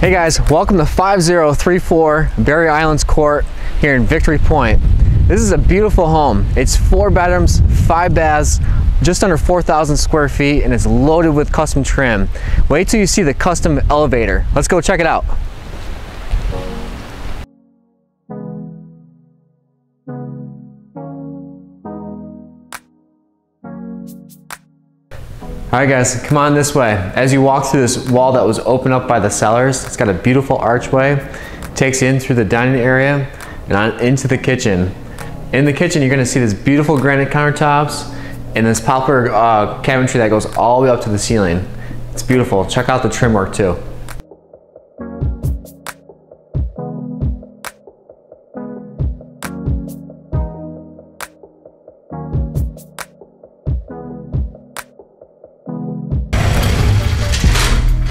Hey guys, welcome to 5034 Berry Islands Court here in Victory Point. This is a beautiful home. It's 4 bedrooms, 5 baths, just under 4,000 square feet, and it's loaded with custom trim. Wait till you see the custom elevator. Let's go check it out. Alright guys, come on this way. As you walk through this wall that was opened up by the sellers, it's got a beautiful archway. It takes you in through the dining area and on into the kitchen. In the kitchen, you're going to see this beautiful granite countertops and this poplar cabinetry that goes all the way up to the ceiling. It's beautiful. Check out the trim work too.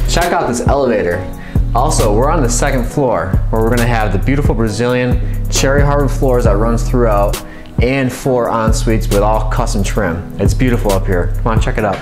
Check out this elevator. Also, we're on the 2nd floor where we're going to have the beautiful Brazilian Cherry Hardwood floors that runs throughout and 4 en-suites with all custom trim. It's beautiful up here. Come on, check it out.